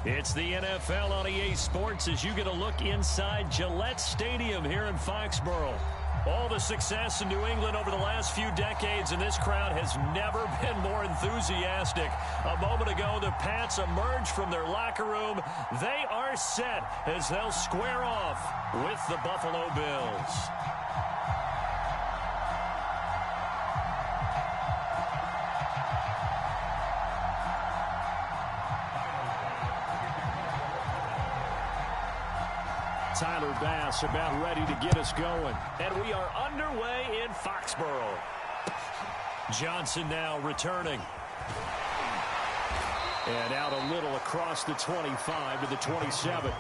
It's the NFL on EA Sports as you get a look inside Gillette Stadium here in Foxborough. All the success in New England over the last few decades, and this crowd has never been more enthusiastic. A moment ago, the Pats emerged from their locker room. They are set as they'll square off with the Buffalo Bills. Tyler Bass about ready to get us going. And we are underway in Foxborough. Johnson now returning. And out a little across the 25 to the 27.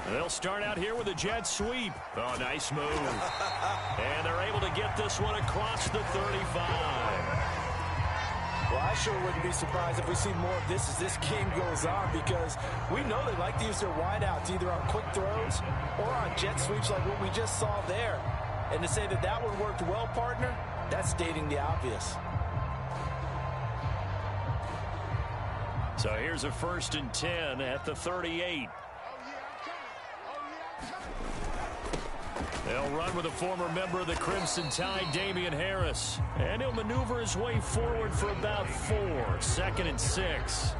They'll start out here with a jet sweep. Oh, nice move. And they're able to get this one across the 35. Well, I sure wouldn't be surprised if we see more of this as this game goes on, because we know they like to use their wideouts either on quick throws or on jet sweeps like what we just saw there. And to say that that one worked well, partner, that's stating the obvious. So here's a 1st and 10 at the 38. They'll run with a former member of the Crimson Tide, Damian Harris. And he'll maneuver his way forward for about 4. 2nd and 6.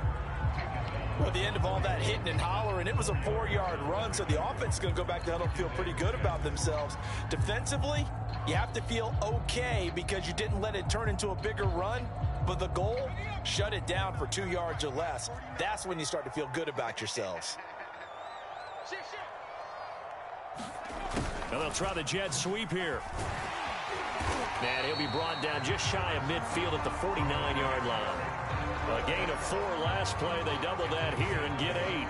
Well, at the end of all that hitting and hollering, it was a 4-yard run, so the offense is going to go back to huddle and feel pretty good about themselves. Defensively, you have to feel okay because you didn't let it turn into a bigger run, but the goal, shut it down for 2 yards or less. That's when you start to feel good about yourselves. Now they'll try the jet sweep here. And he'll be brought down just shy of midfield at the 49-yard line. A gain of 4 last play. They double that here and get 8.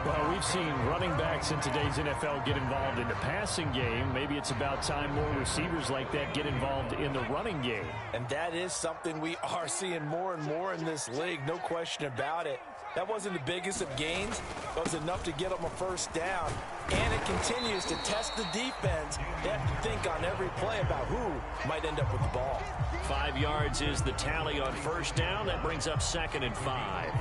Well, we've seen running backs in today's NFL get involved in the passing game. Maybe it's about time more receivers like that get involved in the running game. And that is something we are seeing more and more in this league, no question about it. That wasn't the biggest of gains, but it was enough to get them a 1st down. And it continues to test the defense. They have to think on every play about who might end up with the ball. 5 yards is the tally on 1st down. That brings up 2nd and 5.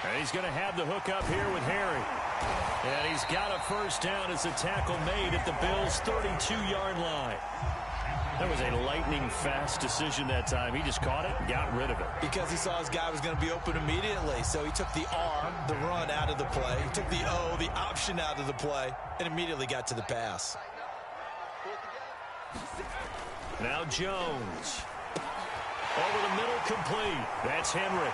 And he's going to have the hook up here with Harry. And he's got a 1st down as a tackle made at the Bills' 32-yard line. That was a lightning-fast decision that time. He just caught it and got rid of it. Because he saw his guy was going to be open immediately. So he took the R, the run, out of the play. He took the O, the option, out of the play, and immediately got to the pass. Now Jones. Over the middle, complete. That's Henry.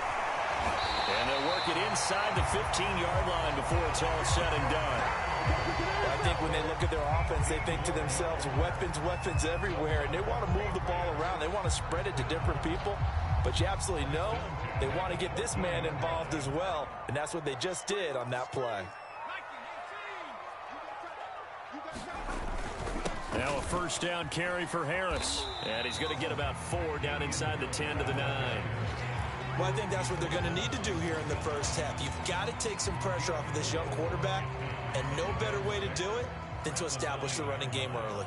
And they'll work it inside the 15-yard line before it's all said and done. I think when they look at their offense, they think to themselves, weapons, weapons everywhere, and they want to move the ball around. They want to spread it to different people, but you absolutely know they want to get this man involved as well, and that's what they just did on that play. Now a 1st down carry for Harris, and he's going to get about 4 down inside the 10 to the 9. Well, I think that's what they're going to need to do here in the 1st half. You've got to take some pressure off of this young quarterback, and no better way to do it than to establish the running game early.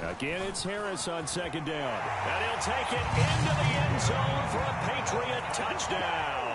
Again, it's Harris on 2nd down. And he'll take it into the end zone for a Patriot touchdown.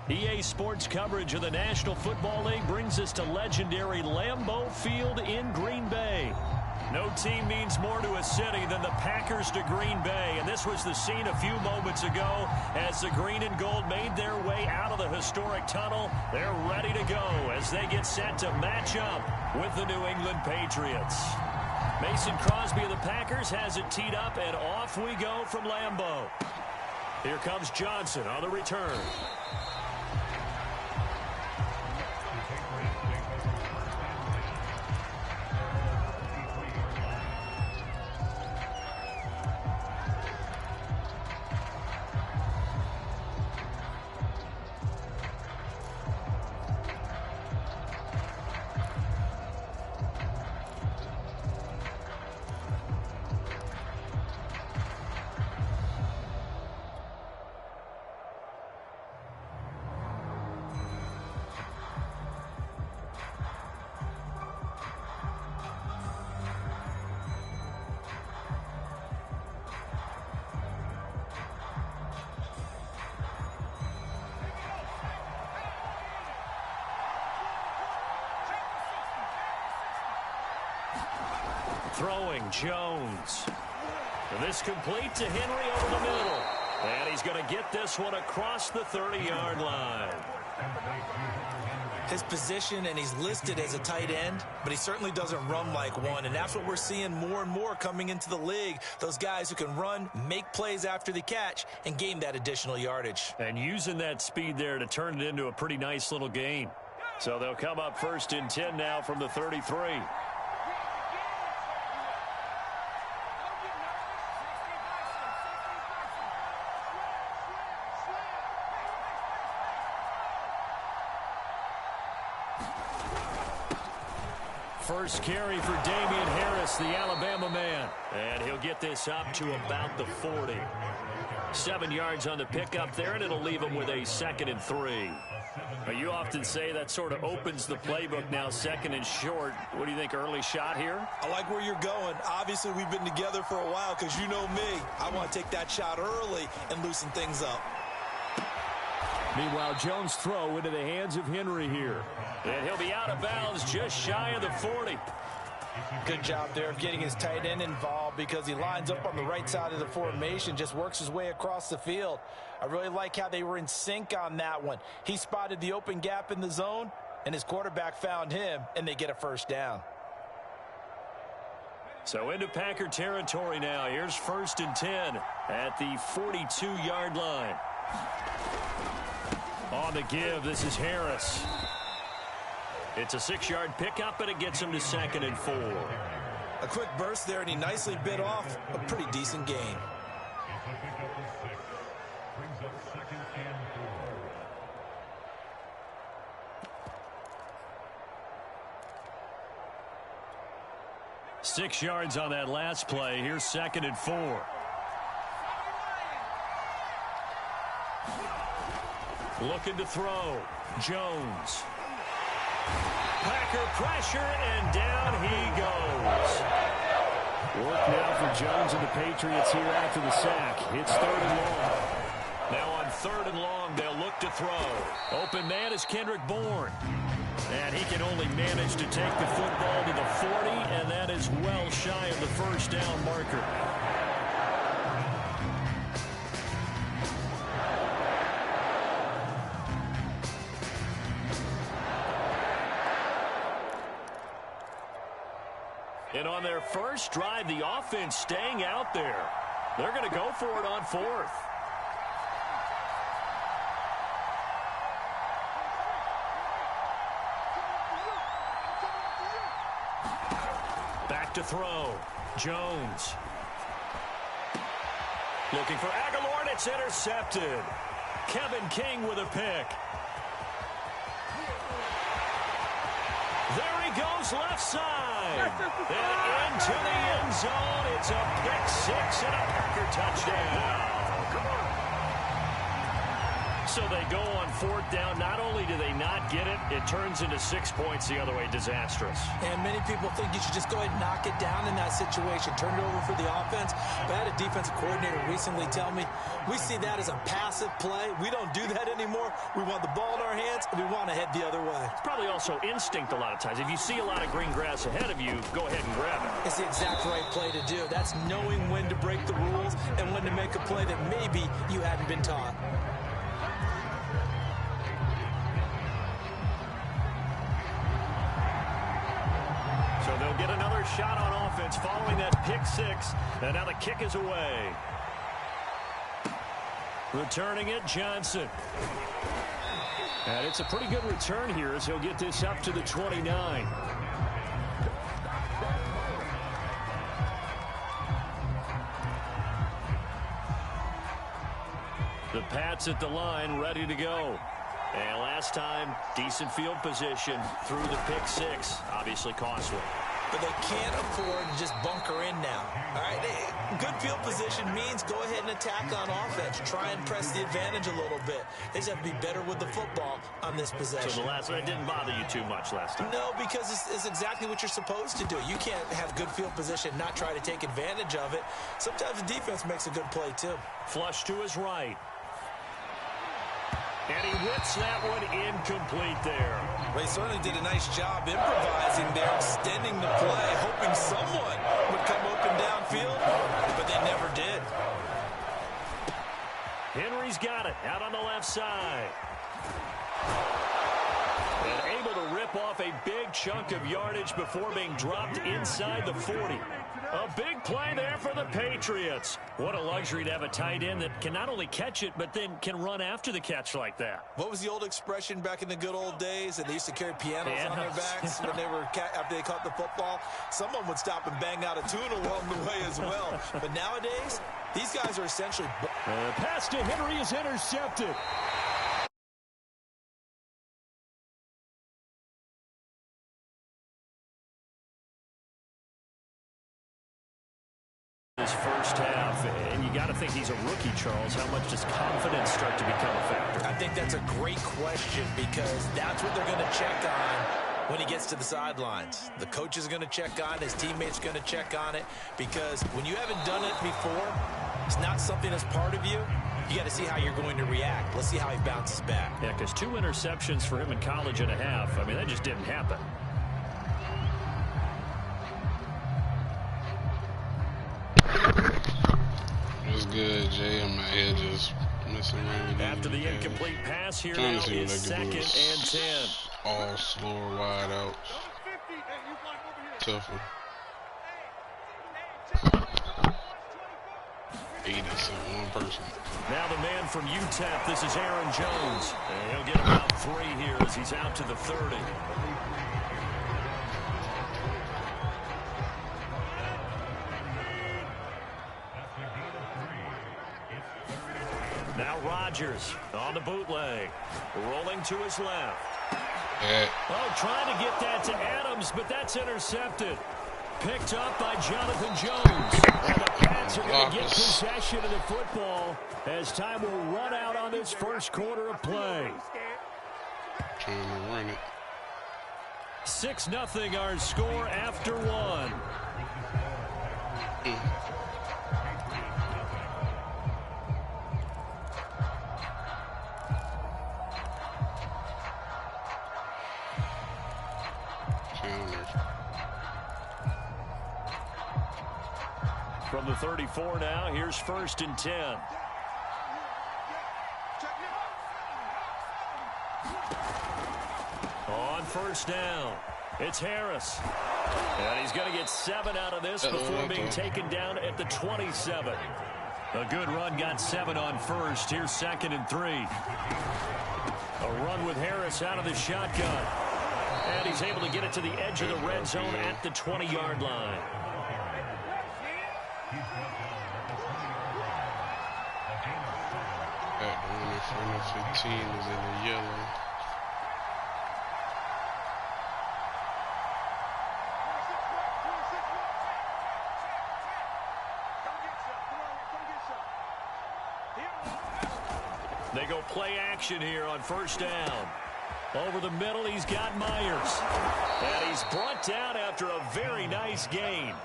EA Sports coverage of the National Football League brings us to legendary Lambeau Field in Green Bay. No team means more to a city than the Packers to Green Bay, and this was the scene a few moments ago as the green and gold made their way out of the historic tunnel. They're ready to go as they get set to match up with the New England Patriots. Mason Crosby of the Packers has it teed up, and off we go from Lambeau. Here comes Johnson on the return. Throwing Jones. This complete to Henry over the middle. And he's going to get this one across the 30-yard line. His position, and he's listed as a tight end, but he certainly doesn't run like one, and that's what we're seeing more and more coming into the league. Those guys who can run, make plays after the catch, and gain that additional yardage. And using that speed there to turn it into a pretty nice little gain. So they'll come up 1st and 10 now from the 33. First carry for Damian Harris, the Alabama man. And he'll get this up to about the 40. 7 yards on the pickup there, and it'll leave him with a 2nd and 3. Now, you often say that sort of opens the playbook now, 2nd and short. What do you think, early shot here? I like where you're going. Obviously, we've been together for a while because you know me. I want to take that shot early and loosen things up. Meanwhile, Jones' throw into the hands of Henry here. And he'll be out of bounds just shy of the 40. Good job there of getting his tight end involved because he lines up on the right side of the formation, just works his way across the field. I really like how they were in sync on that one. He spotted the open gap in the zone, and his quarterback found him, and they get a first down. So into Packer territory now. Here's 1st and 10 at the 42-yard line. On the give, this is Harris. It's a 6-yard pickup, and it gets him to 2nd and 4. A quick burst there, and he nicely bit off a pretty decent gain. Six yards on that last play. Here's 2nd and 4. Looking to throw. Jones. Packer pressure, and down he goes. Work now for Jones and the Patriots here after the sack. It's 3rd and long. Now on 3rd and long, they'll look to throw. Open man is Kendrick Bourne. And he can only manage to take the football to the 40, and that is well shy of the first down marker. And on their first drive, the offense staying out there. They're going to go for it on 4th. Back to throw. Jones. Looking for Aguilar, and it's intercepted. Kevin King with a pick. There he goes, left side. And into the end zone. It's a pick 6 and a Packer touchdown. So they go on fourth down. Not only do they not get it, it turns into 6 points the other way. Disastrous. And many people think you should just go ahead and knock it down in that situation. Turn it over for the offense. But I had a defensive coordinator recently tell me, we see that as a passive play. We don't do that anymore. We want the ball in our hands, and we want to head the other way. It's probably also instinct a lot of times. If you see a lot of green grass ahead of you, go ahead and grab it. It's the exact right play to do. That's knowing when to break the rules and when to make a play that maybe you hadn't been taught. So they'll get another shot on offense following that pick six. And now the kick is away. Returning it, Johnson. And it's a pretty good return here as he'll get this up to the 29. The Pats at the line, ready to go. And last time, decent field position through the pick six. Obviously costly. But they can't afford to just bunker in now. All right, good field position means go ahead and attack on offense. Try and press the advantage a little bit. They just have to be better with the football on this possession. So the last one didn't bother you too much last time? No, because it's exactly what you're supposed to do. You can't have good field position, not try to take advantage of it. Sometimes the defense makes a good play, too. Flush to his right. And he whips that one incomplete there. Well, he certainly did a nice job improvising there, extending the play, hoping someone would come open downfield, but they never did. Henry's got it out on the left side. And able to rip off a big chunk of yardage before being dropped inside the 40. A big play there for the Patriots. What a luxury to have a tight end that can not only catch it, but then can run after the catch like that. What was the old expression back in the good old days? And they used to carry pianos on their backs when they were after they caught the football. Someone would stop and bang out a tune along the way as well. But nowadays, these guys are essentially... Pass to Henry is intercepted. His first half, and you got to think he's a rookie, Charles. How much does confidence start to become a factor? I think that's a great question because that's what they're going to check on when he gets to the sidelines. The coach is going to check on it. His teammates are going to check on it because when you haven't done it before, it's not something that's part of you. You got to see how you're going to react. Let's see how he bounces back. Yeah, because 2 interceptions for him in college and a half. I mean, that just didn't happen. What's good, Jay? I'm out here just messing around. After the incomplete pass here now is 2nd and 10. All slower, wide out. Tougher. 80-something, one person. Now the man from UTEP, this is Aaron Jones. And he'll get about 3 here as he's out to the 30. Now Rodgers on the bootleg. Rolling to his left. Oh, trying to get that to Adams, but that's intercepted. Picked up by Jonathan Jones. And the Pats are going to get possession of the football as time will run out on this first quarter of play. Trying to run it. 6-0 our score after 1. From the 34 now, here's 1st and 10. On 1st down, it's Harris. And he's going to get 7 out of this before being taken down at the 27. A good run, got 7 on 1st. Here's 2nd and 3. A run with Harris out of the shotgun. And he's able to get it to the edge of the red zone at the 20-yard line. That one in front of 15 is in the yellow. They go Play action here on first down. Over the middle, he's got Myers. And he's brought down after a very nice gain.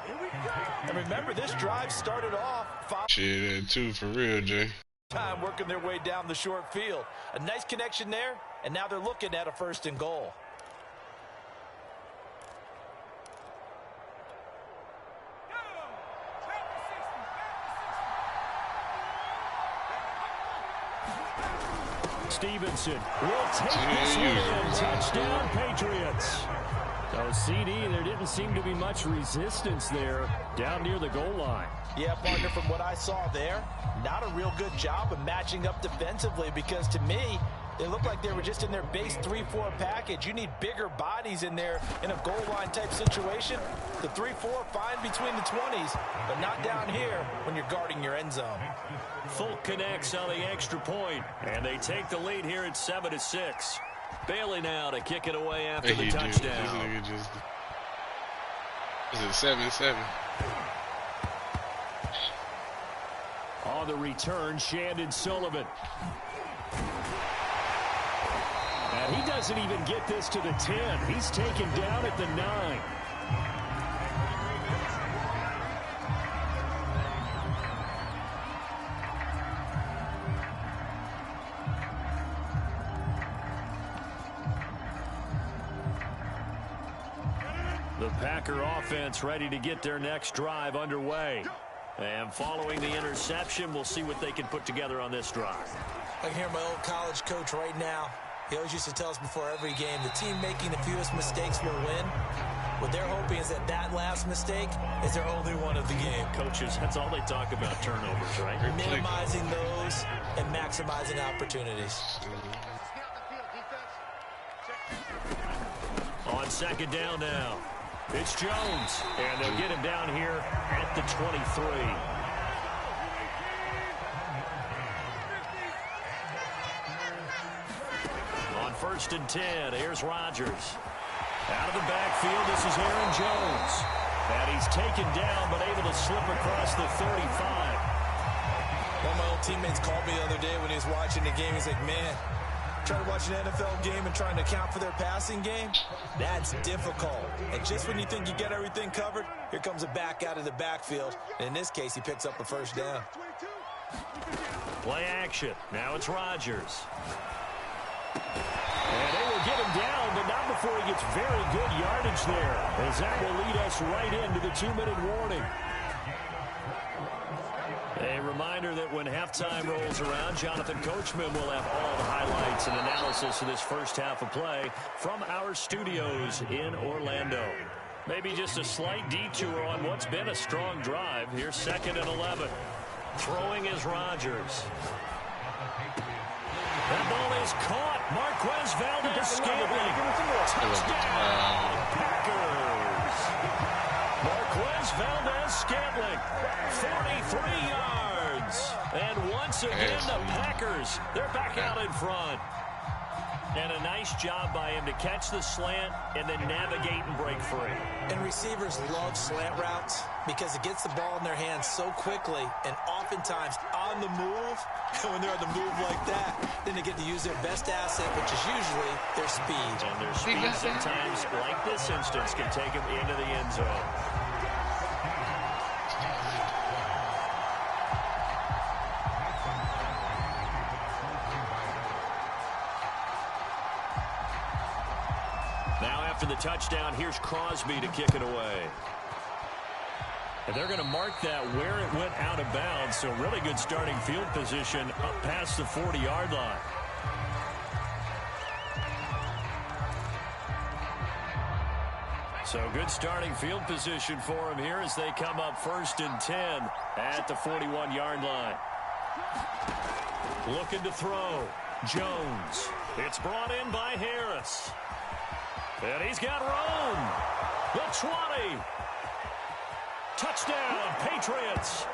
And remember, this drive started off Shit, that too, for real, Jay. time working their way down the short field. A nice connection there, and now they're looking at a 1st and goal. Stevenson will take this one. Touchdown, Patriots. So, CD, there didn't seem to be much resistance there down near the goal line. Yeah, partner, from what I saw there, not a real good job of matching up defensively, because to me, they looked like they were just in their base 3-4 package. You need bigger bodies in there in a goal line type situation. The 3-4 fine between the 20s, but not down here when you're guarding your end zone. Folk connects on the extra point, and they take the lead here at 7-6. Bailey now to kick it away after the touchdown. Is it 7-7? On the return, Shandon Sullivan. And he doesn't even get this to the 10. He's taken down at the 9. The Packer offense ready to get their next drive underway. And following the interception, we'll see what they can put together on this drive. I can hear my old college coach right now. He always used to tell us before every game, the team making the fewest mistakes will win. What they're hoping is that that last mistake is their only one of the game. Coaches, that's all they talk about, turnovers, right? Minimizing those and maximizing opportunities. On 2nd down now, it's Jones, and they'll get him down here at the 23. On 1st and 10, here's Rodgers. Out of the backfield, this is Aaron Jones. And he's taken down, but able to slip across the 35. One of my old teammates called me the other day when he was watching the game. He's like, man, trying to watch an NFL game and trying to account for their passing game, that's difficult. And just when you think you get everything covered, here comes a back out of the backfield. And in this case, he picks up a 1st down. Play action. Now it's Rodgers. And they will get him down, but not before he gets very good yardage there, as that will lead us right into the 2-minute warning. A reminder that when halftime rolls around, Jonathan Coachman will have all the highlights and analysis of this first half of play from our studios in Orlando. Maybe just a slight detour on what's been a strong drive. Here's 2nd and 11. Throwing is Rodgers. That ball is caught. Marquez Valdez-Scantling. Touchdown, Packers. Marquez Valdez-Scantling, 43 yards. And once again, the Packers, they're back out in front. And a nice job by him to catch the slant and then navigate and break free. And receivers love slant routes because it gets the ball in their hands so quickly and oftentimes on the move. And when they're on the move like that, then they get to use their best asset, which is usually their speed. And their speed sometimes, like this instance, can take them into the end zone. Now after the touchdown, here's Crosby to kick it away. And they're going to mark that where it went out of bounds. So really good starting field position up past the 40-yard line. So good starting field position for him here as they come up 1st and 10 at the 41-yard line. Looking to throw. Jones. It's brought in by Harris. And he's got room. The 20. Touchdown, Patriots.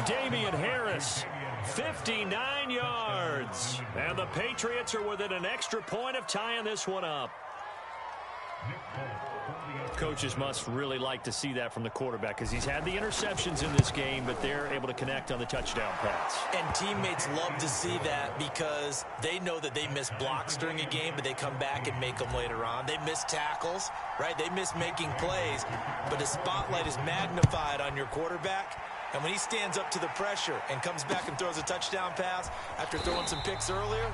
Damian Harris, 59 yards. And the Patriots are within an extra point of tying this one up. Coaches must really like to see that from the quarterback because he's had the interceptions in this game, but they're able to connect on the touchdown pass. And teammates love to see that because they know that they miss blocks during a game, but they come back and make them later on. They miss tackles, right? They miss making plays, but the spotlight is magnified on your quarterback. And when he stands up to the pressure and comes back and throws a touchdown pass after throwing some picks earlier,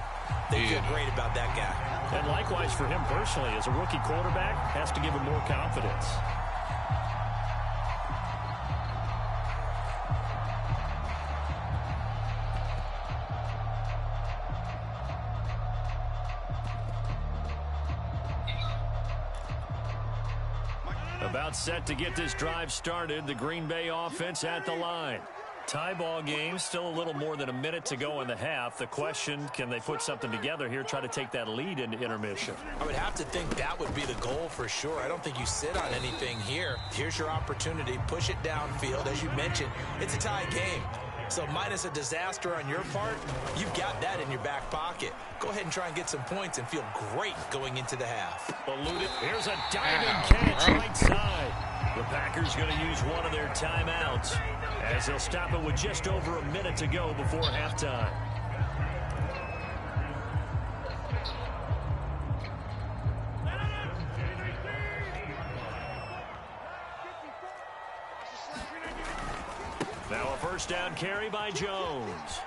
they feel great about that guy. And likewise for him personally, as a rookie quarterback, has to give him more confidence. About set to get this drive started. The Green Bay offense at the line. Tie ball game, still a little more than a minute to go in the half. The question, can they put something together here, try to take that lead into intermission? I would have to think that would be the goal for sure. I don't think you sit on anything here. Here's your opportunity. Push it downfield. As you mentioned, it's a tie game. So minus a disaster on your part, you've got that in your back pocket. Go ahead and try and get some points and feel great going into the half. Eluded. Here's a diving catch right side. The Packers going to use one of their timeouts as they'll stop it with just over a minute to go before halftime. Now a first down carry by Jones.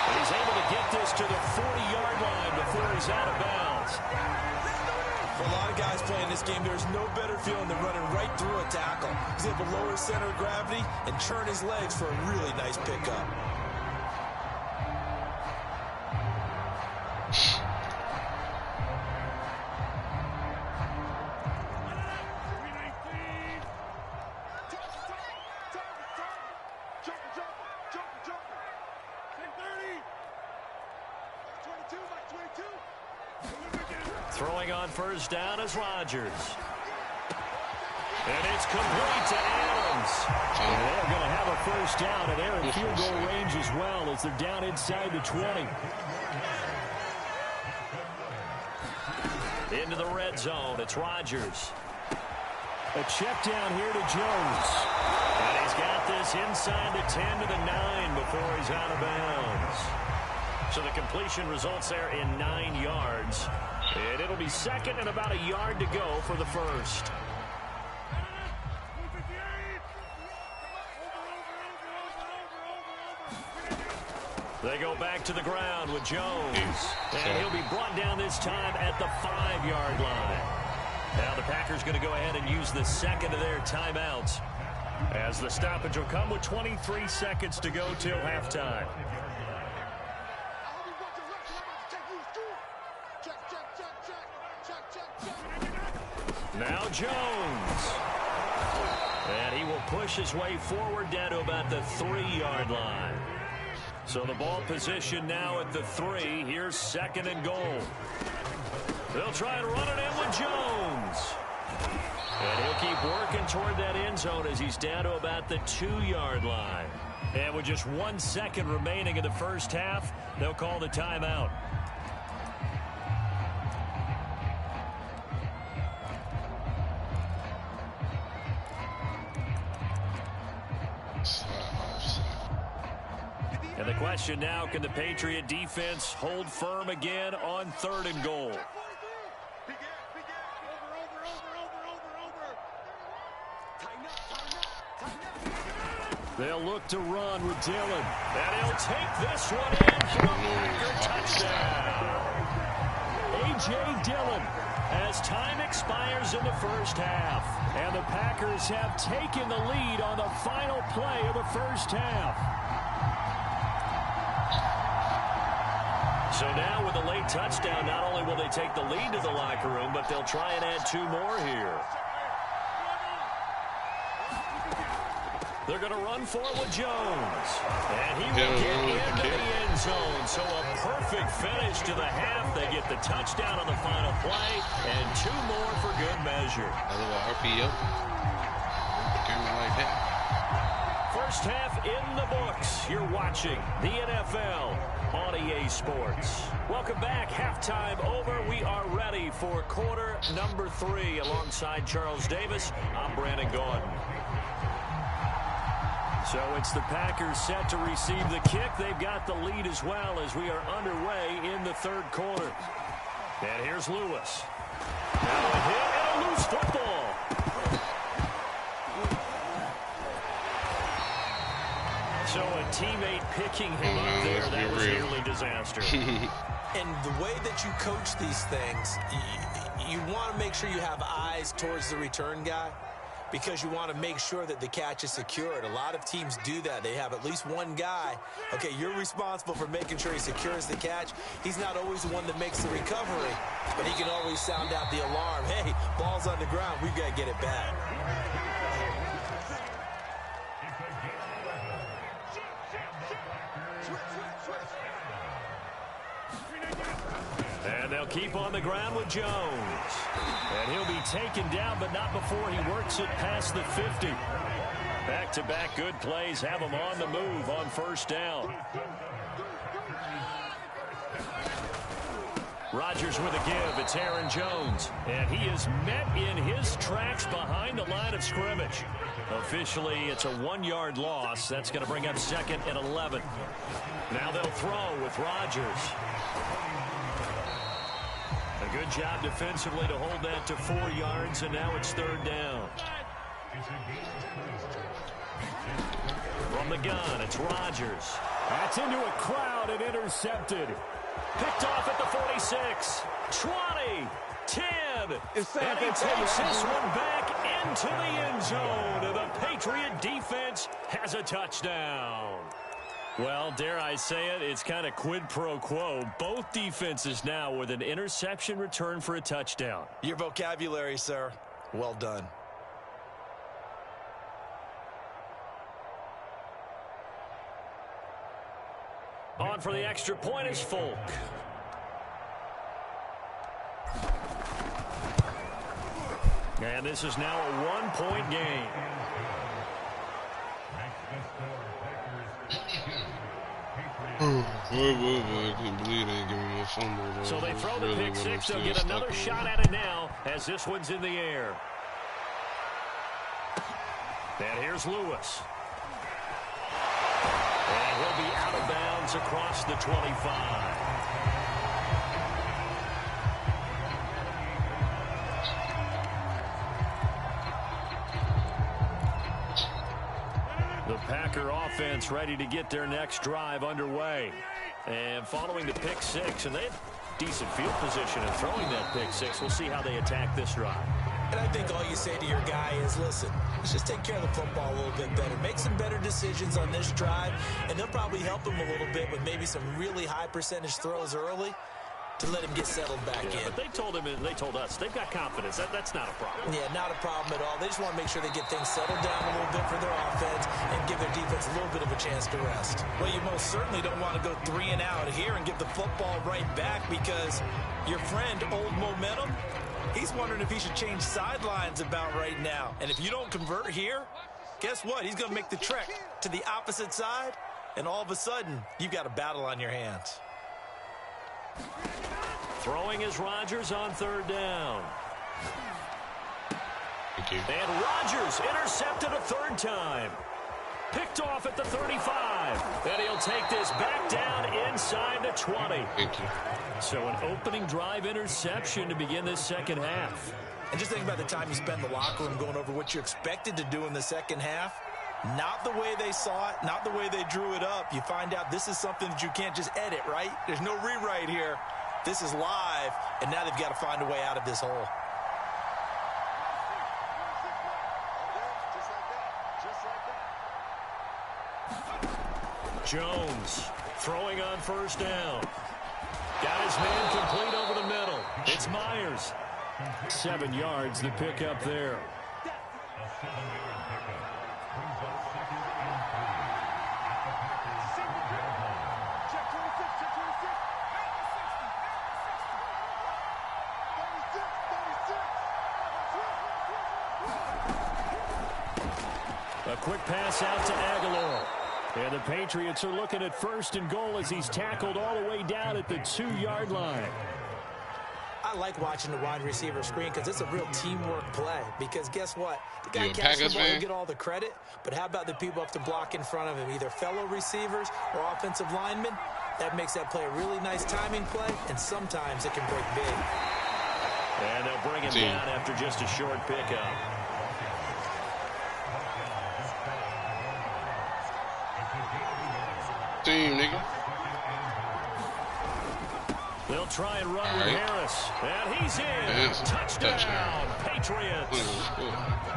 And he's able to get this to the 40-yard line before he's out of bounds. For a lot of guys playing this game, there's no better feeling than running right through a tackle. He's able to lower his center of gravity and turn his legs for a really nice pickup. Throwing on first down is Rodgers. And it's complete to Adams. And they're going to have a first down, and they're in field goal range as well as they're down inside the 20. Into the red zone, it's Rodgers. A check down here to Jones. And he's got this inside the 10 to the 9 before he's out of bounds. So the completion results there in 9 yards. And it'll be second and about a yard to go for the first. They go back to the ground with Jones. And he'll be brought down this time at the 5-yard line. Now the Packers going to go ahead and use the second of their timeouts, as the stoppage will come with 23 seconds to go till halftime. Now Jones. And he will push his way forward down to about the 3-yard line. So the ball position now at the 3. Here's second and goal. They'll try and run it in with Jones. And he'll keep working toward that end zone as he's down to about the 2-yard line. And with just 1 second remaining in the first half, they'll call the timeout. And the question now, can the Patriot defense hold firm again on 3rd and goal? They'll look to run with Dillon. And he'll take this one in for a Packer touchdown. A.J. Dillon, as time expires in the first half. And the Packers have taken the lead on the final play of the first half. So now with a late touchdown, not only will they take the lead to the locker room, but they'll try and add 2 more here. They're going to run for it with Jones. And he will get into the end zone. So a perfect finish to the half. They get the touchdown on the final play, and 2 more for good measure. A little RPO. Like that. First half in the books. You're watching the NFL on EA Sports. Welcome back. Halftime over. We are ready for quarter number 3. Alongside Charles Davis, I'm Brandon Gordon. So it's the Packers set to receive the kick. They've got the lead as well as we are underway in the third quarter. And here's Lewis. Now a hit and a loose football. So a teammate picking him up there, that was nearly disaster. And the way that you coach these things, you want to make sure you have eyes towards the return guy because you want to make sure that the catch is secured. A lot of teams do that. They have at least one guy. Okay, you're responsible for making sure he secures the catch. He's not always the one that makes the recovery, but he can always sound out the alarm. Hey, ball's on the ground. We've got to get it back. And they'll keep on the ground with Jones. And he'll be taken down, but not before he works it past the 50. Back-to-back good plays have him on the move on first down. Rodgers with a give. It's Aaron Jones. And he is met in his tracks behind the line of scrimmage. Officially, it's a 1-yard loss. That's going to bring up 2nd and 11. Now they'll throw with Rodgers. A good job defensively to hold that to 4 yards, and now it's 3rd down. From the gun, it's Rodgers. That's into a crowd and intercepted. Picked off at the 46, 20, 10, and he takes this one back into the end zone, and the Patriot defense has a touchdown. Well, dare I say it, it's kind of quid pro quo. Both defenses now with an interception return for a touchdown. Your vocabulary, sir. Well done. On for the extra point is Folk. And this is now a 1-point game. I can't believe they ain't giving me a fumble, though. So they throw the pick six. They'll get another shot at it now as this one's in the air. And here's Lewis. And he'll be out of bounds across the 25. The Packer offense ready to get their next drive underway. And following the pick six, and they have decent field position in throwing that pick six. We'll see how they attack this drive. And I think all you say to your guy is, listen, let's just take care of the football a little bit better. Make some better decisions on this drive, and they'll probably help him a little bit with maybe some really high percentage throws early to let him get settled back in. But they told us they've got confidence. That's not a problem. Yeah, not a problem at all. They just want to make sure they get things settled down a little bit for their offense and give their defense a little bit of a chance to rest. Well, you most certainly don't want to go 3 and out here and give the football right back because your friend, Old Momentum, he's wondering if he should change sidelines about right now. And if you don't convert here, guess what? He's going to make the trek to the opposite side, and all of a sudden, you've got a battle on your hands. Throwing is Rodgers on 3rd down. Thank you. And Rodgers intercepted a 3rd time. Picked off at the 35. And he'll take this back down inside the 20. Thank you. So an opening drive interception to begin this second half. And just think about the time you spend in the locker room going over what you expected to do in the second half. Not the way they saw it, not the way they drew it up. You find out this is something that you can't just edit, right? There's no rewrite here. This is live, and now they've got to find a way out of this hole. Jones throwing on 1st down. Got his man complete over the middle. It's Myers. 7 yards, the pickup there. A quick pass out to Aguilar. And the Patriots are looking at 1st and goal as he's tackled all the way down at the 2-yard line. I like watching the wide receiver screen because it's a real teamwork play. Because guess what? The guy catches the ball and get all the credit, but how about the people up to block in front of him, either fellow receivers or offensive linemen? That makes that play a really nice timing play, and sometimes it can break big. And they'll bring him down after just a short pickup. Team, nigga. They'll try and run with Harris. And he's in. Touchdown, Patriots.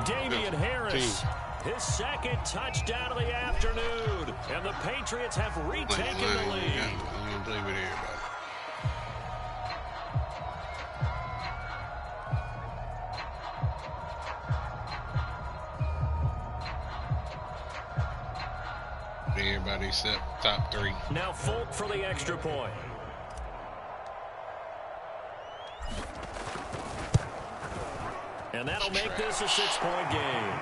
Damian Harris, his 2nd touchdown of the afternoon. And the Patriots have retaken the lead. You don't play with everybody. Everybody except top 3. Now Folk for the extra point. And that'll make this a 6-point game.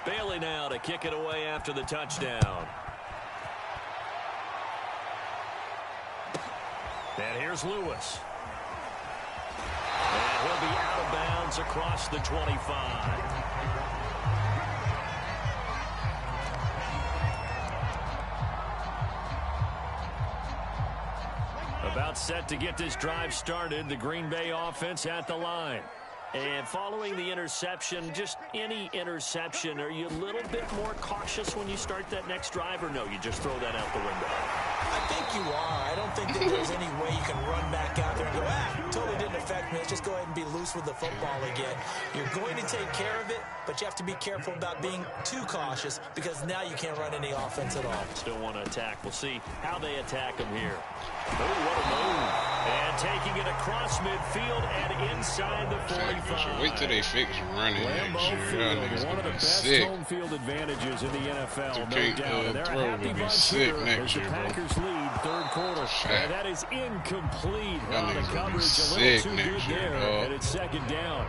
Bailey now to kick it away after the touchdown. And here's Lewis. And he'll be out of bounds across the 25. About set to get this drive started, the Green Bay offense at the line. And following the interception, just any interception, are you a little bit more cautious when you start that next drive, or no, you just throw that out the window? I think you are. I don't think that there's any way you can run back out there and go, totally didn't affect me. Let's just go ahead and be loose with the football again. You're going to take care of it, but you have to be careful about being too cautious because now you can't run any offense at all. Still want to attack. We'll see how they attack him here. Oh, what a move. And taking it across midfield and inside the 45. Wait till they fix running next year. One of the best home field advantages in the NFL, no doubt. And they're a happy bunch here as the Packers lead 3rd quarter. And that is incomplete. The coverage a little too good there, and it's 2nd down.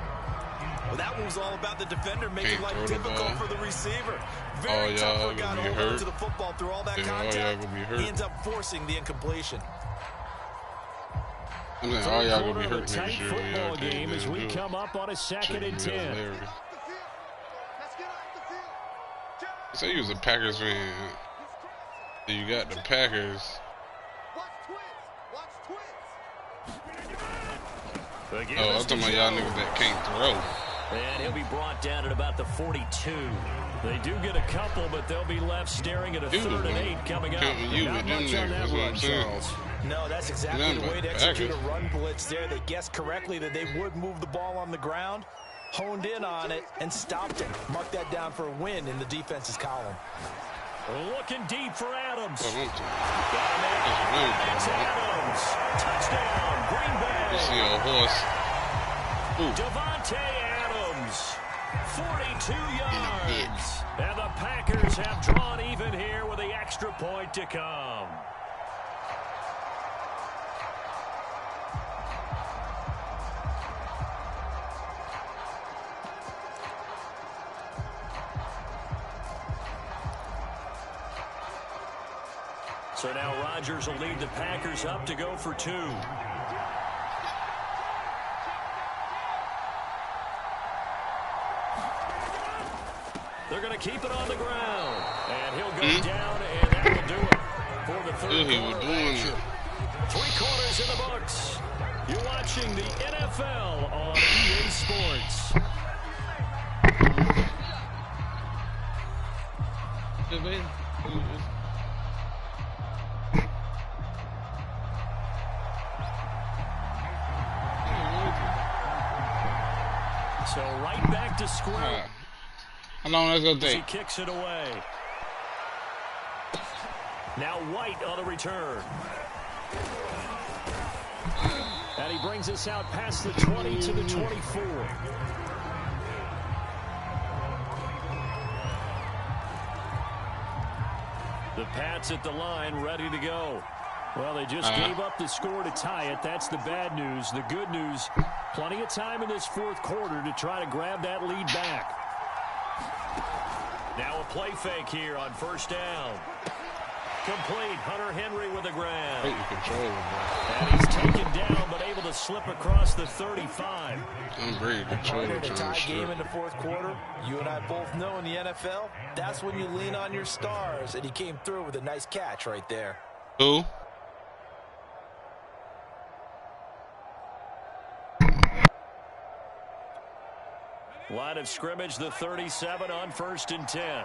Well, that one was all about the defender making life difficult for the receiver. Very tough for a guy to hold on to the football through all that contact. He ends up forcing the incompletion. All y'all gonna be hurt next year. Football game as we come up on a 2nd and 10. So you was a Packers fan. You got the Packers. Oh, I'm talking about y'all niggas that can't throw. And he'll be brought down at about the 42. They do get a couple, but they'll be left staring at a 3rd and 8 coming up. Not much on that one, Charles. No, that's exactly the way to execute a run blitz there. They guessed correctly that they would move the ball on the ground, honed in on it, and stopped it. Mark that down for a win in the defense's column. Looking deep for Adams. It's Adams. Touchdown, Green Bay. You see a horse. Devontae Adams, 42 yards. And the Packers have drawn even here with the extra point to come. So now Rodgers will lead the Packers up to go for 2. They're going to keep it on the ground. And he'll go down, and that will do it for the 3rd quarter action. 3 quarters in the books. You're watching the NFL on EA Sports. So right back to square. How long is it take? He kicks it away. Now White on the return. And he brings us out past the 20 to the 24. The Pats at the line, ready to go. Well, they just gave up the score to tie it. That's the bad news. The good news, plenty of time in this fourth quarter to try to grab that lead back. Now a play fake here on first down. Complete. Hunter Henry with a grab. Great control, bro. And he's taken down, but able to slip across the 35. Great control. In a tie game in the fourth quarter, you and I both know in the NFL, that's when you lean on your stars, and he came through with a nice catch right there. Who? Line of scrimmage, the 37 on 1st and 10.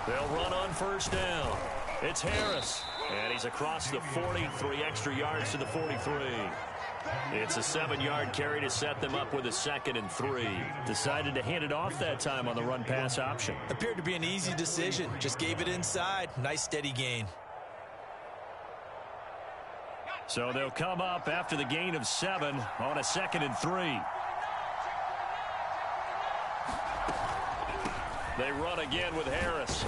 They'll run on first down. It's Harris. And he's across the 43 extra yards to the 43. It's a 7-yard carry to set them up with a 2nd and 3. Decided to hand it off that time on the run-pass option. Appeared to be an easy decision. Just gave it inside. Nice steady gain. So they'll come up after the gain of 7 on a 2nd and 3. They run again with Harris.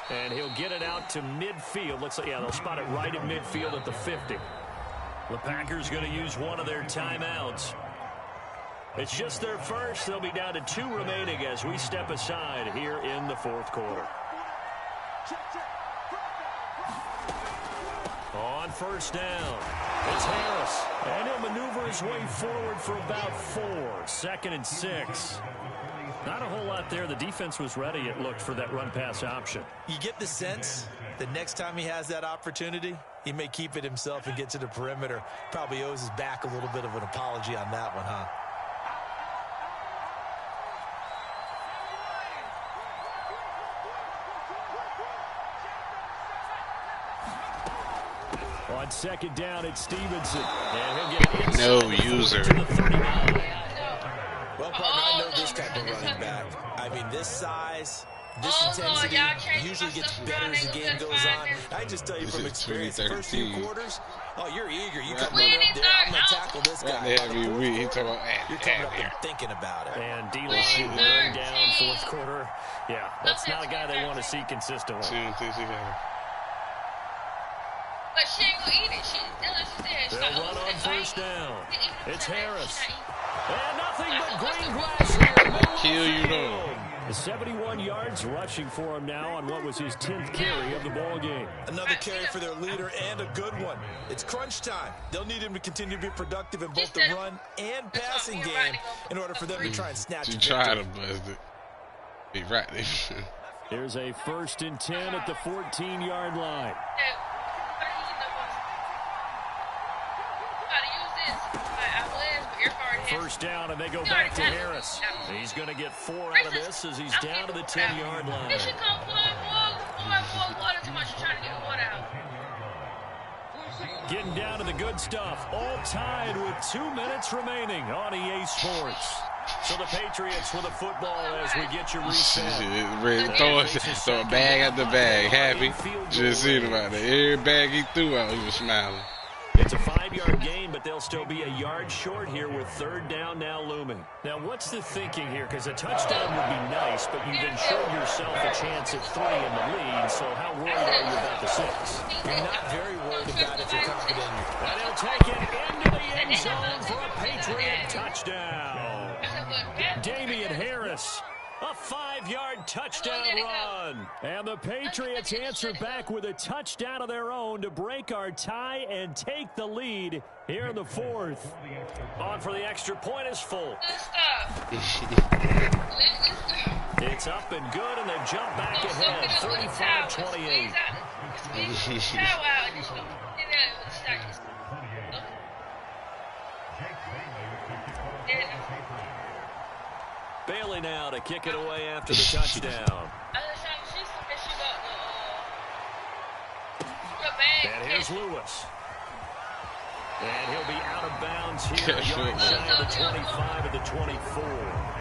And he'll get it out to midfield. Looks like, yeah, they'll spot it right at midfield at the 50. The Packers going to use one of their timeouts. It's just their first. They'll be down to 2 remaining as we step aside here in the fourth quarter. On first down, it's Harris. And he'll maneuver his way forward for about 4. 2nd and 6. Not a whole lot there. The defense was ready, it looked, for that run-pass option. You get the sense that next time he has that opportunity, he may keep it himself and get to the perimeter. Probably owes his back a little bit of an apology on that one, huh? On 2nd down, it's Stevenson. And he'll get No user. to the 39. Well, partner, I know this type of running back. I mean, this size, this intensity usually gets better as the game goes on. I just tell you from experience, the first few quarters, you're eager. You come right up there, I'm going to tackle this guy. He talking about, you're coming up and thinking about it. And D-line shooting going down fourth quarter. Yeah, that's not a guy they want to see consistently. But she ain't gonna eat it. They'll run on first down. It's Harris. And nothing but green grass here. Kill you, though. 71 yards rushing for him now on what was his 10th carry of the ball game. Another carry for their leader and a good one. It's crunch time. They'll need him to continue to be productive in both the run and passing game in order for them to try and snatch it. Try to bust it. Be right. Here's a 1st and 10 at the 14-yard line. First down, and they go back to Harris. He's going to get 4 out of this as he's down to the 10-yard line. This should come water too much. Trying to get water out. Getting down to the good stuff. All tied with 2 minutes remaining on EA Sports. So the Patriots with a football as we get your reset. Throw a bag at the bag. Happy. Just seen about it. Every bag he threw out, he was smiling. It's a 5-yard gain, but they'll still be a yard short here with 3rd down now looming. Now, what's the thinking here? Because a touchdown would be nice, but you've ensured yourself a chance at 3 in the lead, so how worried are you about the 6? You're not very worried about it if you're confident in your... And he'll take it into the end zone for a Patriot touchdown. Damian Harris. A 5-yard touchdown run. And the Patriots answer back with a touchdown of their own to break our tie and take the lead here in the 4th. On for the extra point is full. It's up and good, and they've jumped back ahead, 35-28. Bailey now to kick it away after the touchdown. And here's Lewis. And he'll be out of bounds here, a yard shy of the 25 of the 24.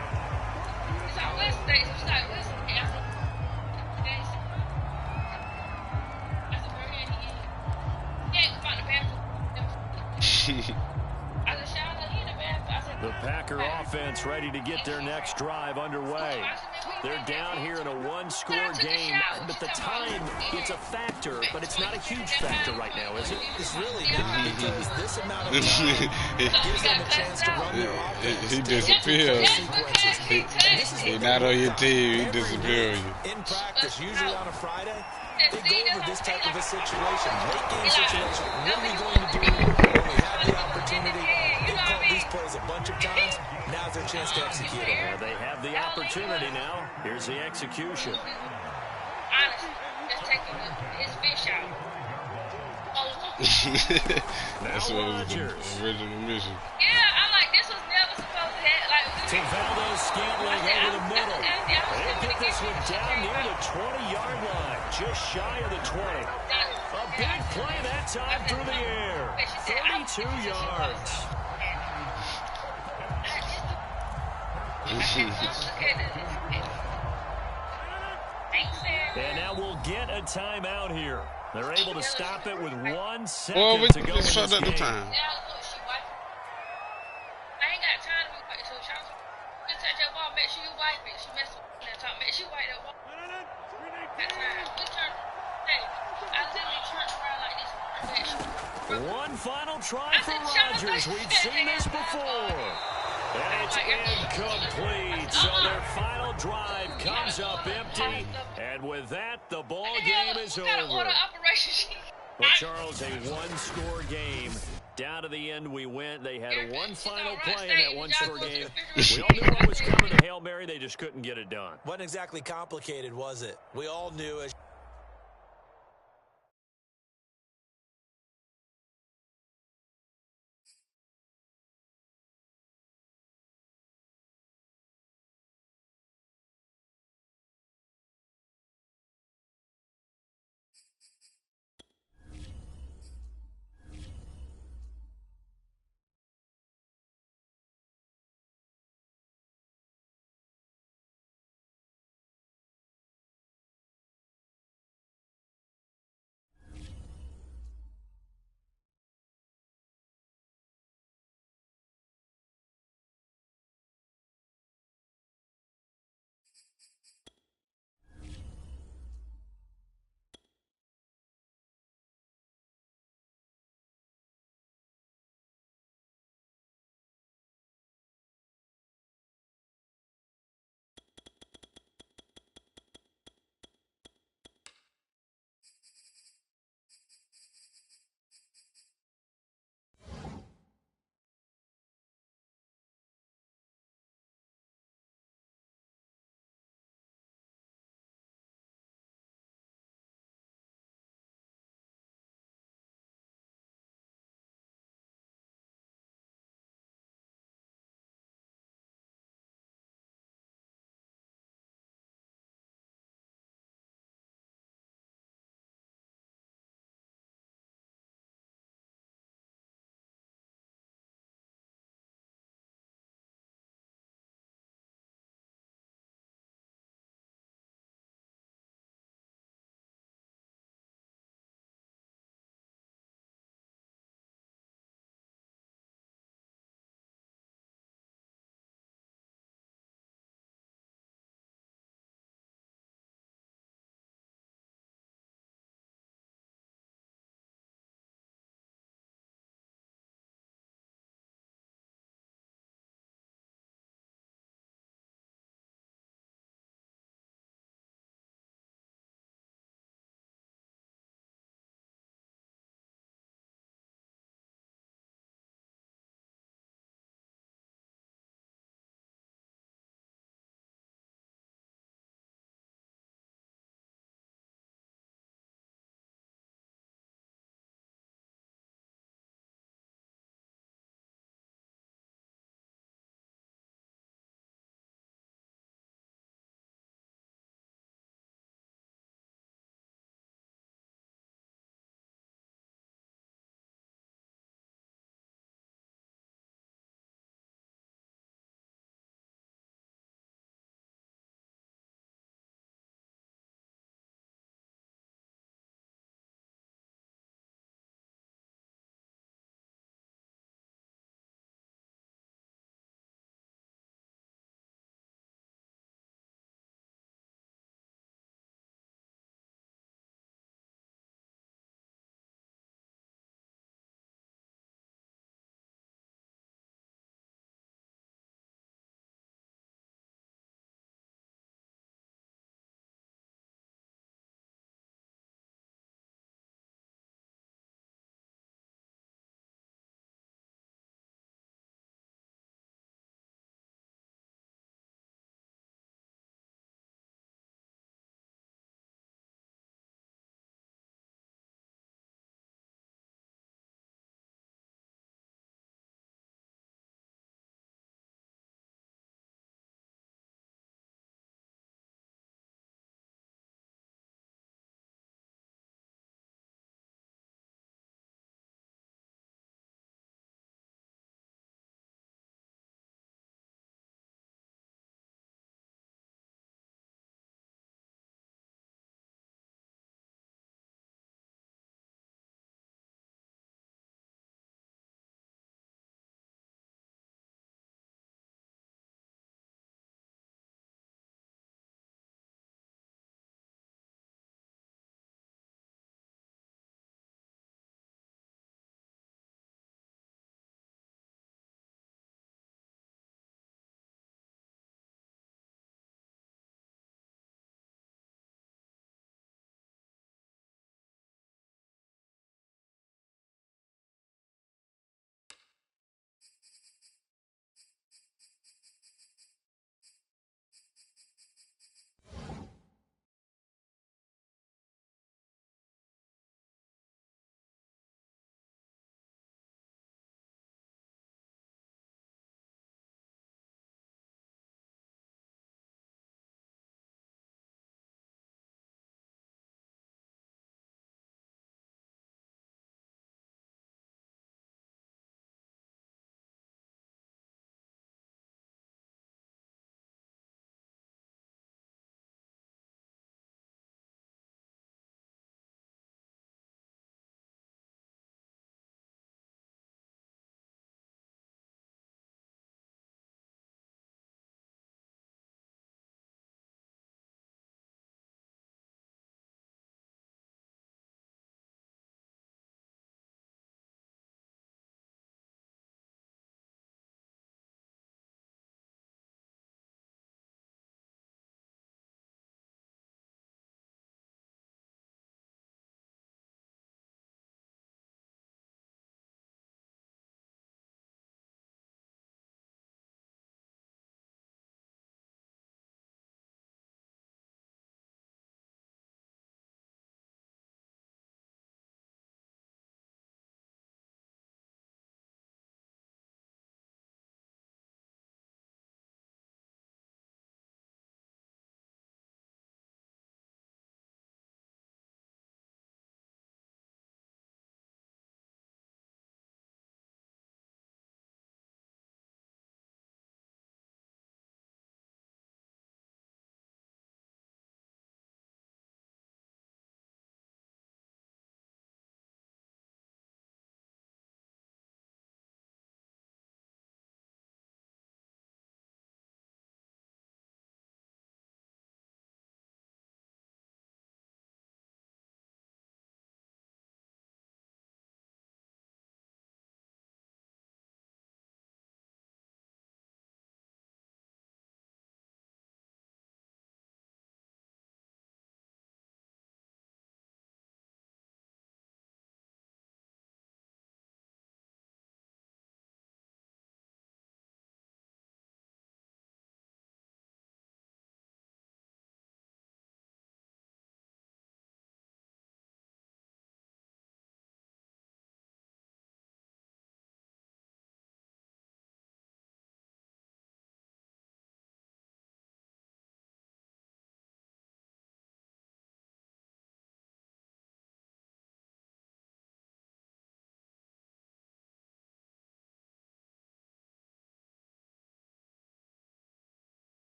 offense ready to get their next drive underway. They're down here in a one-score game, but the time, it's a factor, but it's not a huge factor right now, is it? It's really not, because this amount of time gives them a chance to run their offense. He disappeared. He's not on your team. He disappeared on you. In practice, usually on a Friday, they go over this type of a situation, late game situation. What are we going to do when we have the opportunity? They've called these plays a bunch of times. Now's their chance to execute them. Yeah, they have the opportunity now. Here's the execution. Honestly, just taking his fish out. That's what was the original mission. Yeah, I like this was never supposed to happen. Like, To Valdes-Scantling over the middle. They get this one down near the 20-yard line, just shy of the 20. A big play that time through the air. 32 yards. And now we'll get a timeout here. They're able to stop it with 1 second Well, we to go in just this shut at the game. time. I ain't got time to be quick, so shout out. You touch that ball, make sure you wipe it. She messed with that top. Make sure you wipe that ball. That time. We turn. Hey, I literally turned around like this. One final try for Rodgers. We've seen this before. And it's incomplete. So their final drive comes up empty. And with that, the ball game is over. Well, Charles, a one-score game. Down to the end we went. They had one final play in that one-score game. We all knew what was coming. The Hail Mary, they just couldn't get it done. Wasn't exactly complicated, was it? We all knew it.